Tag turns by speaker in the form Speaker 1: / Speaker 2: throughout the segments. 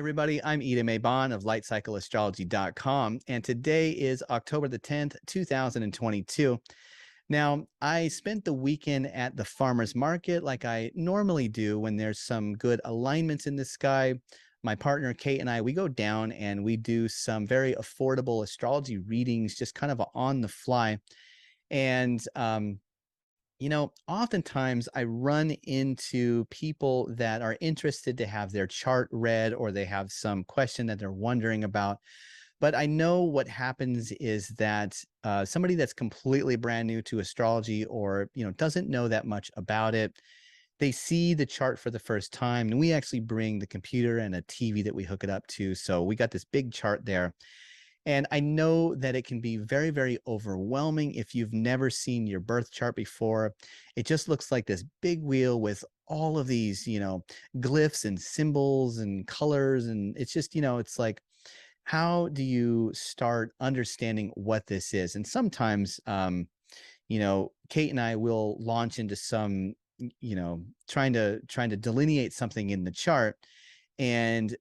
Speaker 1: Everybody, I'm Ida Maybon of lightcycleastrology.com, and today is October the 10th, 2022. Now, I spent the weekend at the farmer's market like I normally do when there's some good alignments in the sky. My partner, Kate, and I, we go down and we do some very affordable astrology readings, just kind of on the fly. And oftentimes I run into people that are interested to have their chart read, or they have some question that they're wondering about. But I know what happens is that somebody that's completely brand new to astrology, or doesn't know that much about it, they see the chart for the first time, and we actually bring the computer and a TV that we hook it up to. So we got this big chart there. And I know that it can be very, very overwhelming if you've never seen your birth chart before. It just looks like this big wheel with all of these, glyphs and symbols and colors. And it's just, it's like, how do you start understanding what this is? And sometimes, Kate and I will launch into some, trying to delineate something in the chart. And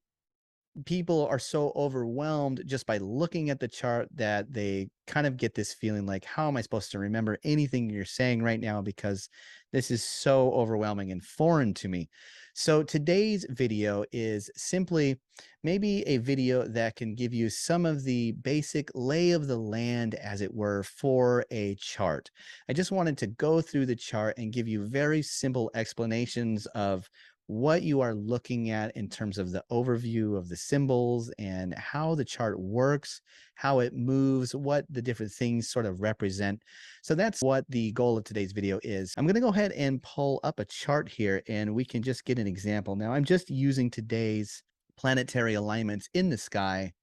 Speaker 1: people are so overwhelmed just by looking at the chart that they kind of get this feeling like, how am I supposed to remember anything you're saying right now? Because this is so overwhelming and foreign to me. So today's video is simply maybe a video that can give you some of the basic lay of the land, as it were, for a chart. I just wanted to go through the chart and give you very simple explanations of what you are looking at in terms of the overview of the symbols and how the chart works, how it moves, what the different things sort of represent. So that's what the goal of today's video is. I'm going to go ahead and pull up a chart here and we can just get an example. Now, I'm just using today's planetary alignments in the sky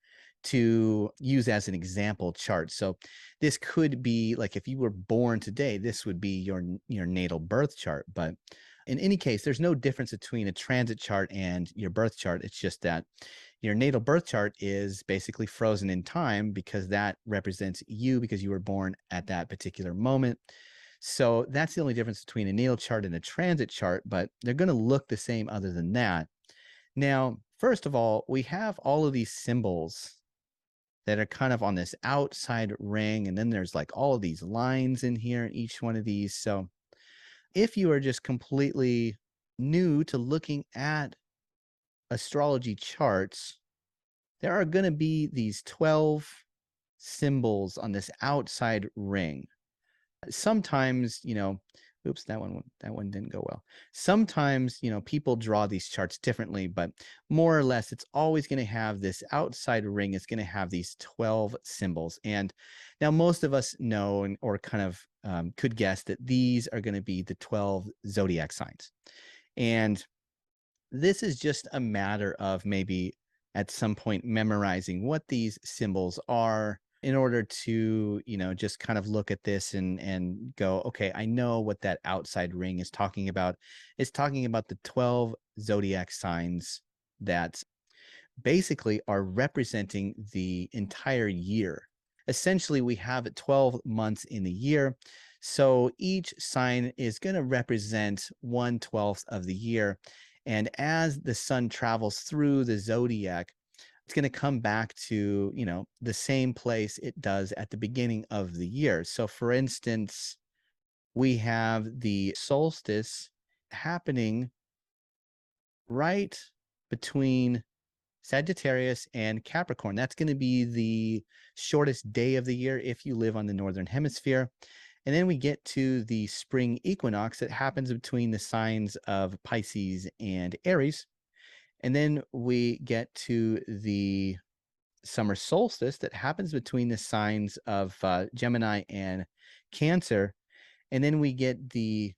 Speaker 1: to use as an example chart. So this could be like, if you were born today, this would be your natal birth chart. But in any case, there's no difference between a transit chart and your birth chart. It's just that your natal birth chart is basically frozen in time because that represents you, because you were born at that particular moment. So that's the only difference between a natal chart and a transit chart, but they're going to look the same other than that. Now, first of all, we have all of these symbols that are kind of on this outside ring, and then there's like all of these lines in here in each one of these. So if you are just completely new to looking at astrology charts, there are going to be these 12 symbols on this outside ring. Sometimes, oops, that one didn't go well. Sometimes, people draw these charts differently, but more or less, it's always going to have this outside ring. It's going to have these 12 symbols. And now most of us know, or kind of could guess, that these are going to be the 12 zodiac signs. And this is just a matter of maybe at some point memorizing what these symbols are, in order to, just kind of look at this and go, okay, I know what that outside ring is talking about. It's talking about the 12 zodiac signs that basically are representing the entire year. Essentially, we have 12 months in the year. So each sign is going to represent 1/12 of the year. And as the sun travels through the zodiac, it's going to come back to, the same place it does at the beginning of the year. So for instance, we have the solstice happening right between Sagittarius and Capricorn. That's going to be the shortest day of the year if you live on the northern hemisphere. And then we get to the spring equinox that happens between the signs of Pisces and Aries. And then we get to the summer solstice that happens between the signs of Gemini and Cancer. And then we get the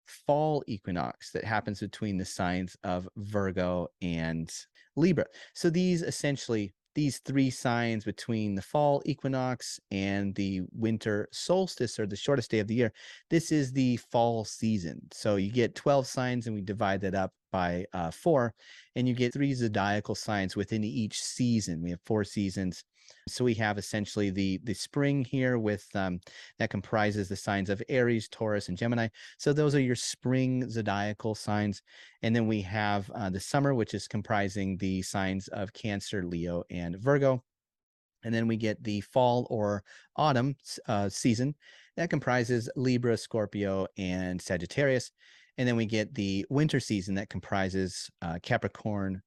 Speaker 1: fall equinox that happens between the signs of Virgo and Libra. So these three signs between the fall equinox and the winter solstice, or the shortest day of the year, this is the fall season. So you get 12 signs, and we divide that up by 4, and you get 3 zodiacal signs within each season. We have 4 seasons. So we have essentially the spring here with that comprises the signs of Aries, Taurus, and Gemini. So those are your spring zodiacal signs. And then we have the summer, which is comprising the signs of Cancer, Leo, and Virgo. And then we get the fall or autumn season that comprises Libra, Scorpio, and Sagittarius. And then we get the winter season that comprises Capricorn,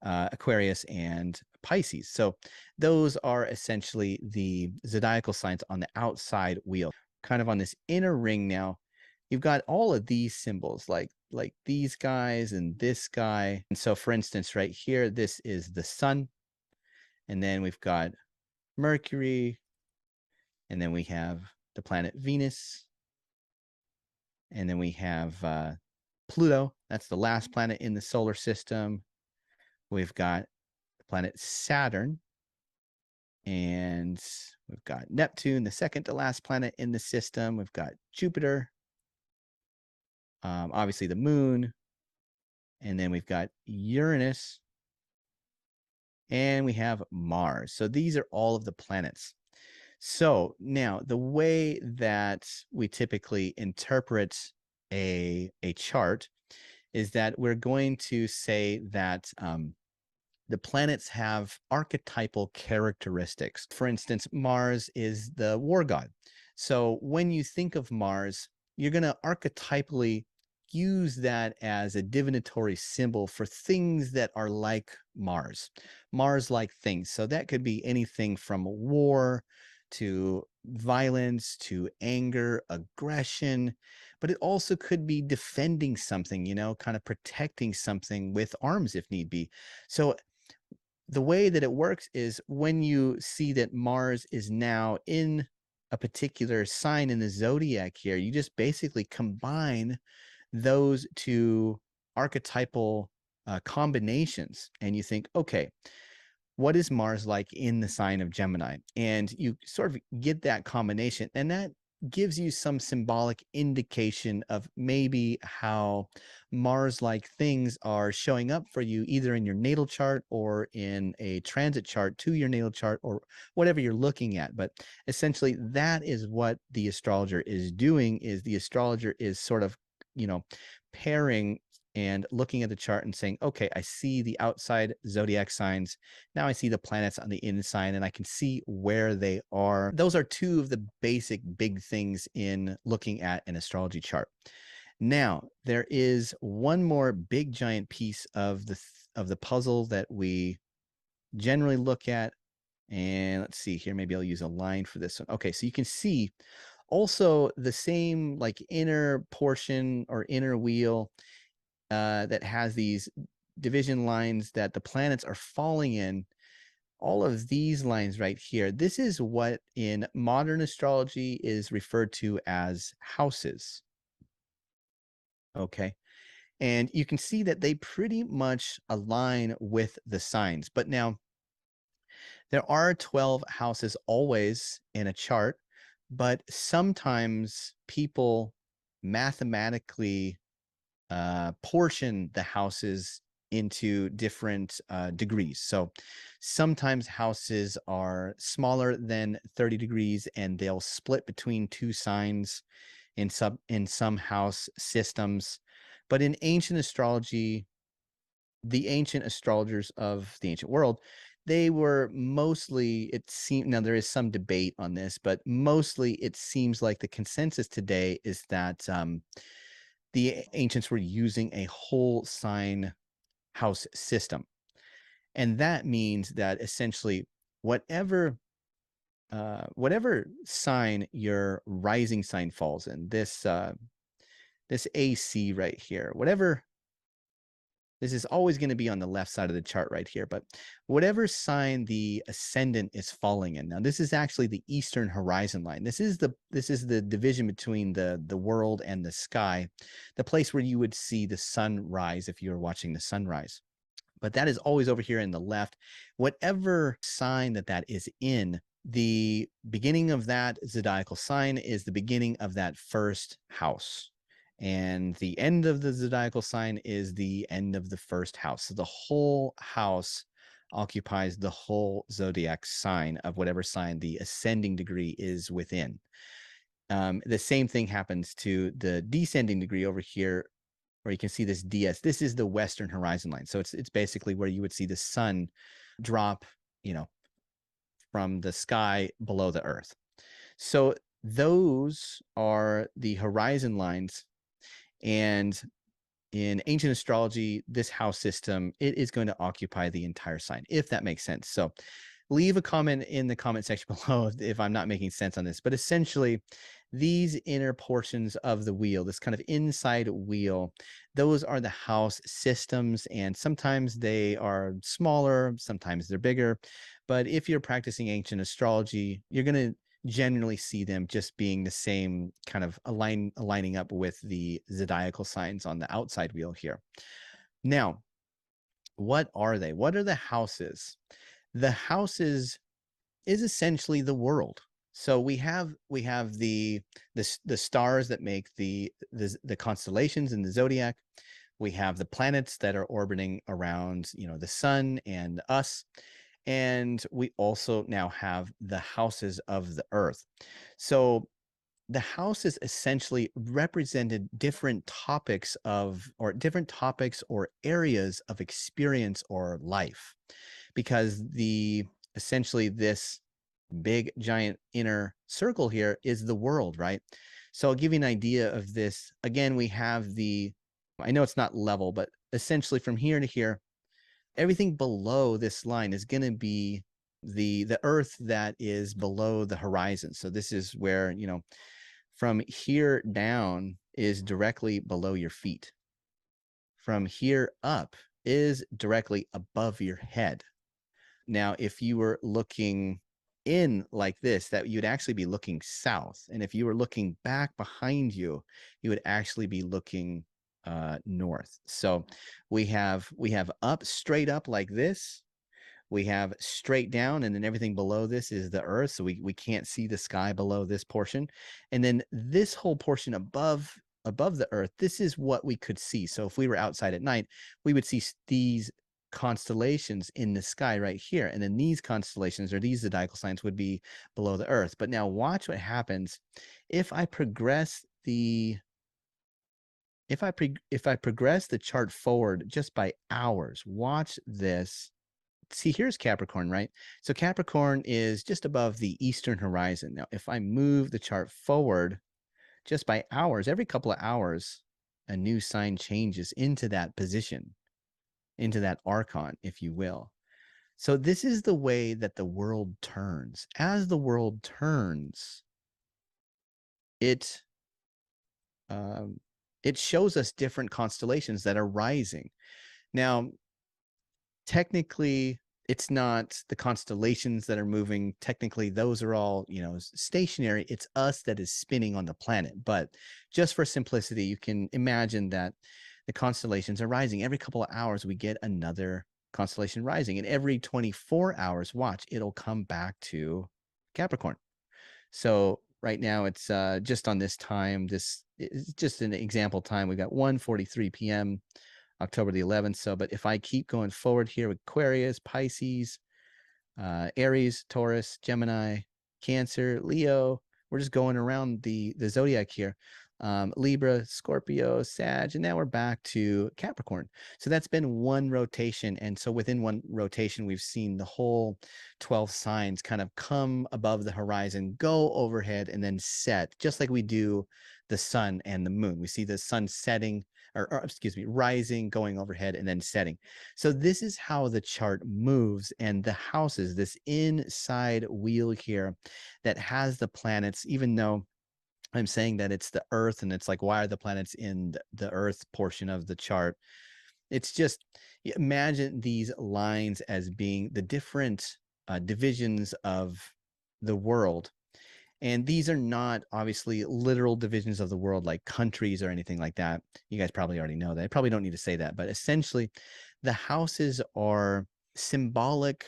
Speaker 1: Aquarius, and Pisces. So those are essentially the zodiacal signs on the outside wheel. Kind of on this inner ring now, you've got all of these symbols like these guys and this guy. And so for instance, right here, this is the sun. And then we've got Mercury, and then we have the planet Venus, and then we have Pluto. That's the last planet in the solar system. We've got the planet Saturn, and we've got Neptune, the second to last planet in the system. We've got Jupiter, obviously the moon, and then we've got Uranus, and we have Mars. So these are all of the planets. So now the way that we typically interpret a chart is that we're going to say that the planets have archetypal characteristics. For instance, Mars is the war god. So when you think of Mars, you're going to archetypally use that as a divinatory symbol for things that are like Mars-like things. So that could be anything from war to violence to anger, aggression, but it also could be defending something, you know, kind of protecting something with arms if need be. So the way that it works is when you see that Mars is now in a particular sign in the zodiac here, you just basically combine those two archetypal combinations and you think, okay, what is Mars like in the sign of Gemini? And you sort of get that combination, and that gives you some symbolic indication of maybe how Mars-like things are showing up for you either in your natal chart or in a transit chart to your natal chart or whatever you're looking at. But essentially that is what the astrologer is doing, is the astrologer is sort of, you know, pairing and looking at the chart and saying, okay, I see the outside zodiac signs. Now I see the planets on the inside and I can see where they are. Those are two of the basic big things in looking at an astrology chart. Now, there is one more big giant piece of the puzzle that we generally look at. And let's see here, maybe I'll use a line for this one. Okay, so you can see also the same like inner portion or inner wheel that has these division lines that the planets are falling in. All of these lines right here, this is what in modern astrology is referred to as houses. Okay. And you can see that they pretty much align with the signs. But now there are 12 houses always in a chart, but sometimes people mathematically portion the houses into different degrees. So sometimes houses are smaller than 30 degrees and they'll split between two signs in some house systems. But in ancient astrology, the ancient astrologers of the ancient world, they were mostly, it seemed, now there is some debate on this, but mostly it seems like the consensus today is that the ancients were using a whole sign house system. And that means that essentially whatever sign your rising sign falls in, this AC right here, whatever, this is always going to be on the left side of the chart right here, but whatever sign the ascendant is falling in. Now, this is actually the eastern horizon line. This is the division between the world and the sky, the place where you would see the sun rise if you were watching the sunrise. But that is always over here in the left. Whatever sign that is in, the beginning of that zodiacal sign is the beginning of that first house. And the end of the zodiacal sign is the end of the first house. So the whole house occupies the whole zodiac sign of whatever sign the ascending degree is within. The same thing happens to the descending degree over here, where you can see this DS. This is the western horizon line. So it's basically where you would see the sun drop, you know, from the sky below the earth. So those are the horizon lines. And in ancient astrology, this house system, it is going to occupy the entire sign, if that makes sense. So leave a comment in the comment section below if I'm not making sense on this. But essentially, these inner portions of the wheel, this kind of inside wheel, those are the house systems. And sometimes they are smaller, sometimes they're bigger. But if you're practicing ancient astrology, you're going to generally see them just being the same kind of aligning up with the zodiacal signs on the outside wheel here. Now, what are they? What are the houses? The houses is essentially the world. So we have the stars that make the constellations in the zodiac. We have the planets that are orbiting around, you know, the sun and us. And we also now have the houses of the earth. So the houses essentially represented different topics or areas of experience or life, because essentially this big giant inner circle here is the world, right? So I'll give you an idea of this. Again, we have I know it's not level, but essentially from here to here, everything below this line is going to be the earth that is below the horizon. So this is where, you know, from here down is directly below your feet. From here up is directly above your head. Now, if you were looking in like this, that you'd actually be looking south. And if you were looking back behind you, you would actually be looking north. So we have up, straight up like this. We have straight down, and then everything below this is the earth. So we can't see the sky below this portion. And then this whole portion above the earth, this is what we could see. So if we were outside at night, we would see these constellations in the sky right here. And then these constellations, or these zodiacal signs, would be below the earth. But now watch what happens if I progress the if I progress the chart forward just by hours. Watch this. See, here's Capricorn, right? So Capricorn is just above the eastern horizon. Now, if I move the chart forward just by hours, every couple of hours, a new sign changes into that position, into that archon, if you will. So this is the way that the world turns. As the world turns, it shows us different constellations that are rising. Now, technically, it's not the constellations that are moving. Technically, those are all, you know, stationary. It's us that is spinning on the planet. But just for simplicity, you can imagine that the constellations are rising. Every couple of hours, we get another constellation rising. And every 24 hours, watch, it'll come back to Capricorn. So right now, it's just on this time. This is just an example time. We got 1:43 p.m. October the 11th. So, but if I keep going forward here with Aquarius, Pisces, Aries, Taurus, Gemini, Cancer, Leo, we're just going around the zodiac here. Libra, Scorpio, Sag, and now we're back to Capricorn. So that's been one rotation. And so within one rotation, we've seen the whole 12 signs kind of come above the horizon, go overhead, and then set, just like we do the sun and the moon. We see the sun setting, or excuse me, rising, going overhead, and then setting. So this is how the chart moves, and the houses, this inside wheel here that has the planets, even though I'm saying that it's the earth, and it's like, why are the planets in the earth portion of the chart? It's just, imagine these lines as being the different divisions of the world. And these are not obviously literal divisions of the world like countries or anything like that. You guys probably already know that. I probably don't need to say that, but essentially the houses are symbolic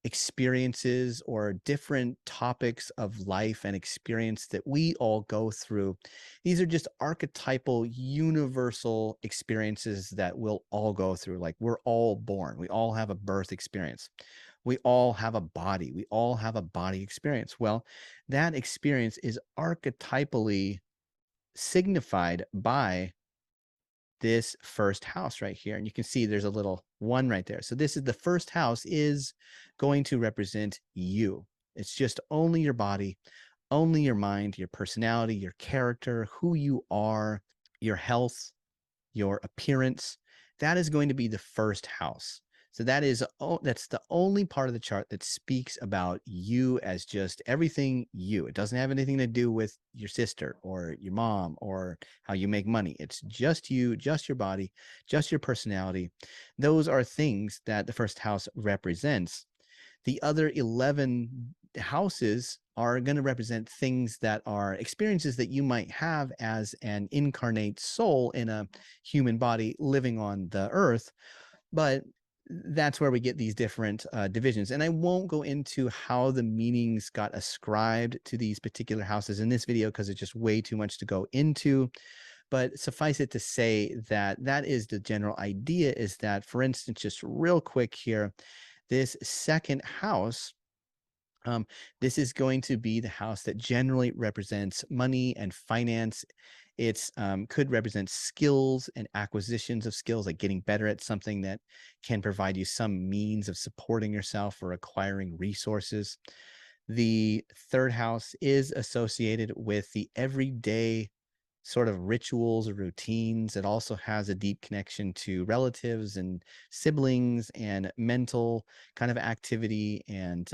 Speaker 1: experiences or different topics of life and experience that we all go through. These are just archetypal, universal experiences that we'll all go through. Like we're all born, we all have a birth experience. We all have a body. We all have a body experience. Well, that experience is archetypally signified by this first house right here. And you can see there's a little one right there. So this is the first house is going to represent you. It's just only your body, only your mind, your personality, your character, who you are, your health, your appearance. That is going to be the first house. So that's the only part of the chart that speaks about you as just everything you. It doesn't have anything to do with your sister or your mom or how you make money. It's just you, just your body, just your personality. Those are things that the first house represents. The other 11 houses are going to represent things that are experiences that you might have as an incarnate soul in a human body living on the earth. But that's where we get these different divisions. And I won't go into how the meanings got ascribed to these particular houses in this video because it's just way too much to go into. But suffice it to say that that is the general idea, is that, for instance, just real quick here, this second house, this is going to be the house that generally represents money and finance. It's could represent skills and acquisitions of skills, like getting better at something that can provide you some means of supporting yourself or acquiring resources. The third house is associated with the everyday sort of rituals or routines. It also has a deep connection to relatives and siblings and mental kind of activity, and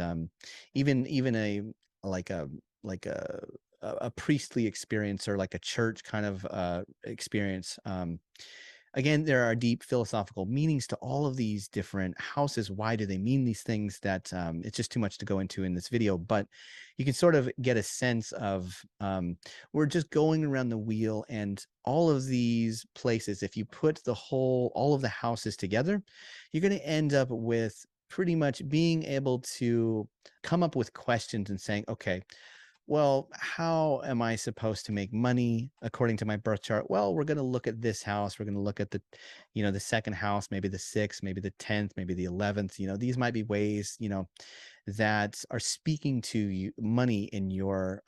Speaker 1: even a like a like a priestly experience, or like a church kind of experience. Again, there are deep philosophical meanings to all of these different houses. Why do they mean these things? That it's just too much to go into in this video, but you can sort of get a sense of we're just going around the wheel, and all of these places, if you put all of the houses together, you're going to end up with pretty much being able to come up with questions and saying, okay, well, how am I supposed to make money according to my birth chart? Well, we're going to look at this house. We're going to look at the second house, maybe the sixth, maybe the 10th, maybe the 11th. These might be ways, that are speaking to you, money in your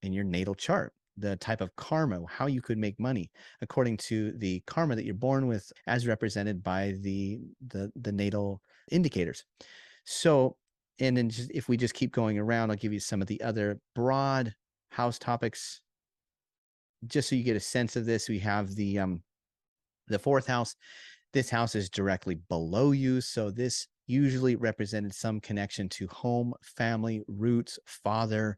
Speaker 1: natal chart, the type of karma, how you could make money according to the karma that you're born with, as represented by the natal indicators. So, and then if we just keep going around, I'll give you some of the other broad house topics, just so you get a sense of this. We have the fourth house. This house is directly below you, so this usually represented some connection to home, family, roots, father,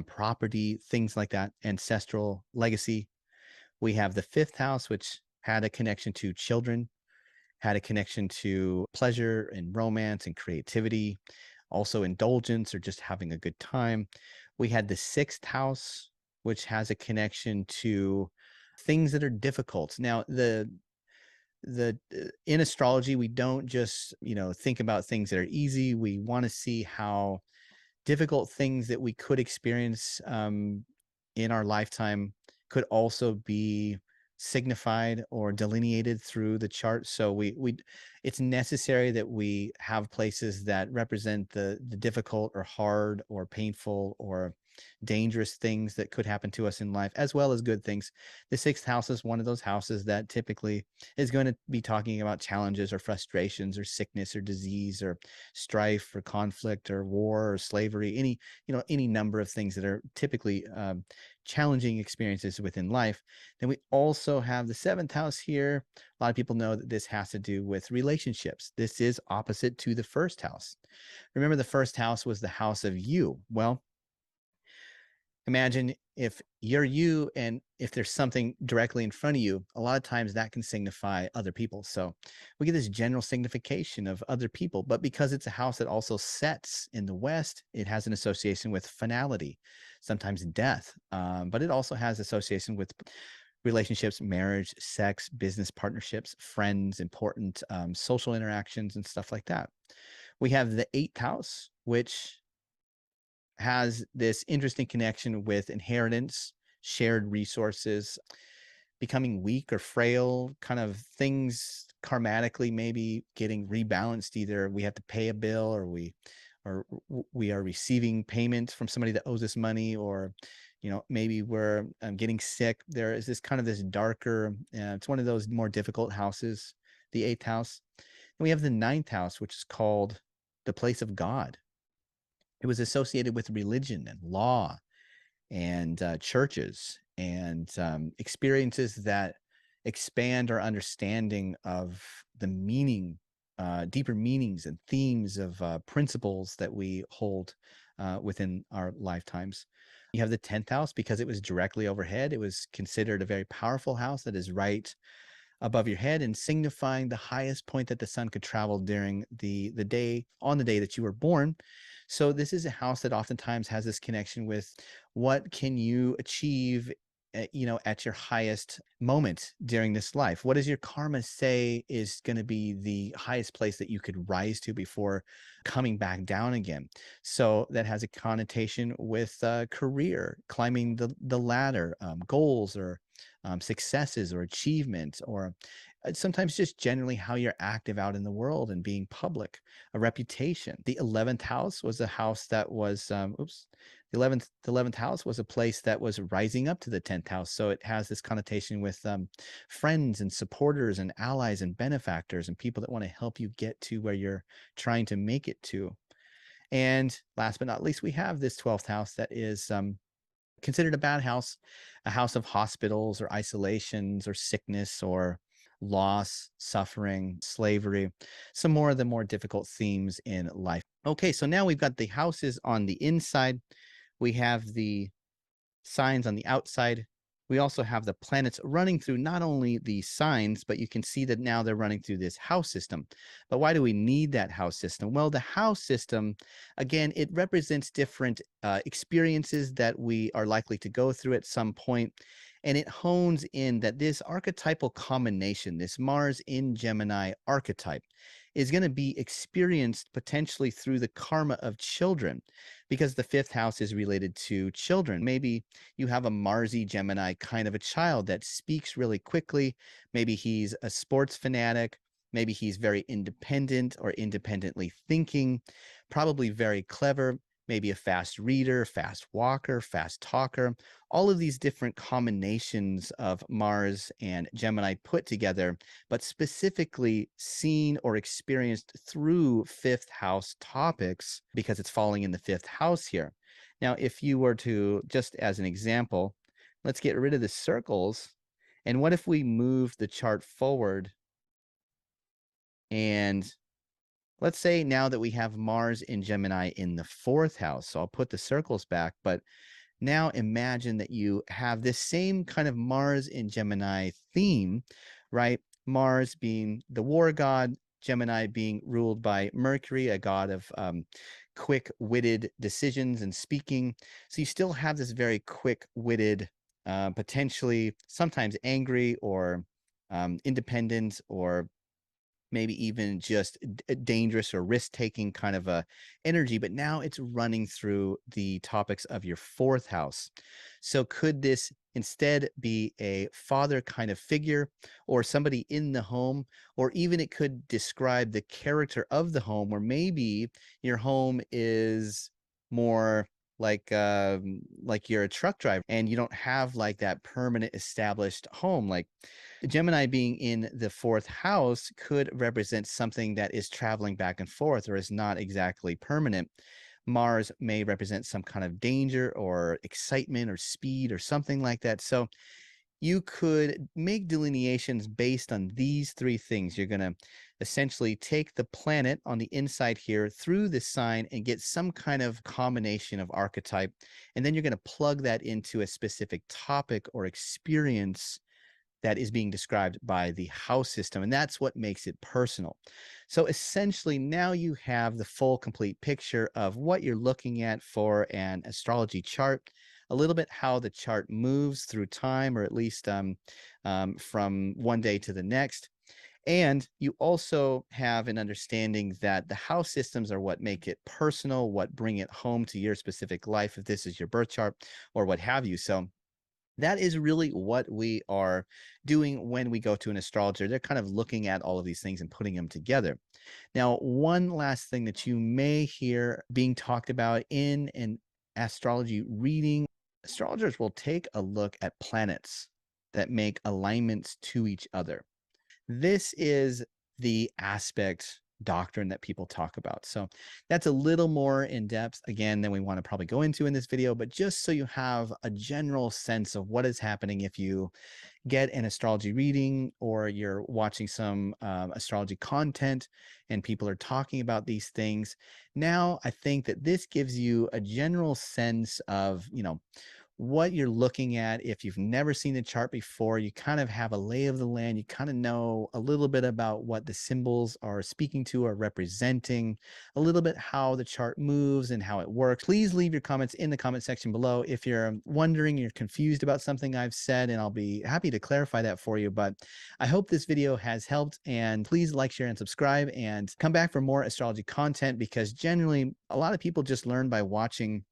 Speaker 1: property, things like that, ancestral legacy. We have the fifth house, which had a connection to children, had a connection to pleasure and romance and creativity, also indulgence or just having a good time. We had the sixth house, which has a connection to things that are difficult. Now, in astrology, we don't just think about things that are easy. We want to see how difficult things that we could experience in our lifetime could also be signified or delineated through the chart. So it's necessary that we have places that represent the difficult or hard or painful or dangerous things that could happen to us in life, as well as good things. The sixth house is one of those houses that typically is going to be talking about challenges or frustrations or sickness or disease or strife or conflict or war or slavery, any number of things that are typically challenging experiences within life. Then we also have the seventh house here. A lot of people know that this has to do with relationships. This is opposite to the first house. Remember, the first house was the house of you. Well, imagine if you're you, and if there's something directly in front of you, a lot of times that can signify other people. So we get this general signification of other people, but because it's a house that also sets in the West, it has an association with finality, sometimes death, but it also has association with relationships, marriage, sex, business partnerships, friends, important social interactions, and stuff like that. We have the eighth house, which has this interesting connection with inheritance, shared resources, becoming weak or frail, kind of things karmatically maybe getting rebalanced. Either we have to pay a bill, or we are receiving payment from somebody that owes us money, or maybe we're getting sick. There is this darker, it's one of those more difficult houses, the eighth house. And we have the ninth house, which is called the place of God. It was associated with religion and law and churches and experiences that expand our understanding of the meaning, deeper meanings and themes of principles that we hold within our lifetimes. You have the 10th house because it was directly overhead. It was considered a very powerful house that is right above your head and signifying the highest point that the sun could travel during the day, on the day that you were born. So this is a house that oftentimes has this connection with what can you achieve at your highest moment during this life. What does your karma say is going to be the highest place that you could rise to before coming back down again? So that has a connotation with career, climbing the ladder, goals, or successes or achievement, or sometimes just generally how you're active out in the world and being public, a reputation. The 11th house was a house that was, the 11th house was a place that was rising up to the 10th house. So it has this connotation with friends and supporters and allies and benefactors and people that want to help you get to where you're trying to make it to. And last but not least, we have this 12th house that is considered a bad house, a house of hospitals or isolations or sickness or loss, suffering, slavery, some more of the more difficult themes in life. Okay, so now we've got the houses on the inside. We have the signs on the outside. We also have the planets running through not only the signs, but you can see that now they're running through this house system. But why do we need that house system? Well, the house system, again, it represents different experiences that we are likely to go through at some point. And it hones in that this archetypal combination, this Mars in Gemini archetype, is going to be experienced potentially through the karma of children, because the fifth house is related to children. Maybe you have a Marsy Gemini kind of a child that speaks really quickly. Maybe he's a sports fanatic. Maybe he's very independent or independently thinking, probably very clever, maybe a fast reader, fast walker, fast talker. All of these different combinations of Mars and Gemini put together, but specifically seen or experienced through fifth house topics because it's falling in the fifth house here. Now, if you were to, just as an example, let's get rid of the circles. And what if we move the chart forward? And let's say now that we have Mars in Gemini in the fourth house. So I'll put the circles back, but now imagine that you have this same kind of Mars in Gemini theme, right? Mars being the war god, Gemini being ruled by Mercury, a god of quick-witted decisions and speaking. So you still have this very quick-witted, potentially sometimes angry or independent, or maybe even just dangerous or risk-taking kind of a energy, but now it's running through the topics of your fourth house. So could this instead be a father kind of figure, or somebody in the home, or even it could describe the character of the home, where maybe your home is more like you're a truck driver and you don't have like that permanent established home. Like Gemini being in the fourth house could represent something that is traveling back and forth or is not exactly permanent. Mars may represent some kind of danger or excitement or speed or something like that. So you could make delineations based on these three things. You're going to essentially take the planet on the inside here through this sign and get some kind of combination of archetype. And then you're going to plug that into a specific topic or experience that is being described by the house system. And that's what makes it personal. So essentially, now you have the full, complete picture of what you're looking at for an astrology chart, a little bit how the chart moves through time, or at least from one day to the next. And you also have an understanding that the house systems are what make it personal, what bring it home to your specific life, if this is your birth chart or what have you. So that is really what we are doing when we go to an astrologer. They're kind of looking at all of these things and putting them together. Now, one last thing that you may hear being talked about in an astrology reading, astrologers will take a look at planets that make alignments to each other. This is the aspect doctrine that people talk about. So that's a little more in depth, again, than we want to probably go into in this video, but just so you have a general sense of what is happening if you get an astrology reading or you're watching some astrology content and people are talking about these things. Now, I think that this gives you a general sense of, what you're looking at. If you've never seen the chart before, you kind of have a lay of the land. You kind of know a little bit about what the symbols are speaking to or representing, a little bit how the chart moves and how it works. Please leave your comments in the comment section below if you're wondering, you're confused about something I've said, and I'll be happy to clarify that for you. But I hope this video has helped, and please like, share, and subscribe, and come back for more astrology content, because generally a lot of people just learn by watching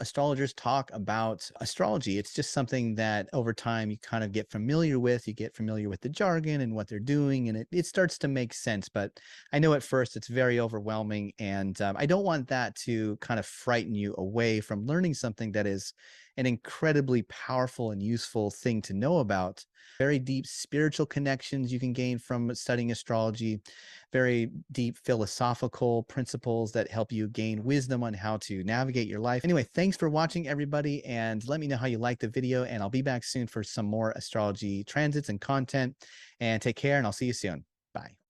Speaker 1: astrologers talk about astrology. It's just something that over time you kind of get familiar with. You get familiar with the jargon and what they're doing, and it starts to make sense. But I know at first it's very overwhelming, and I don't want that to kind of frighten you away from learning something that is an incredibly powerful and useful thing to know about. Very deep spiritual connections you can gain from studying astrology, very deep philosophical principles that help you gain wisdom on how to navigate your life. Anyway, thanks for watching, everybody, and let me know how you liked the video, and I'll be back soon for some more astrology transits and content. And take care, and I'll see you soon. Bye.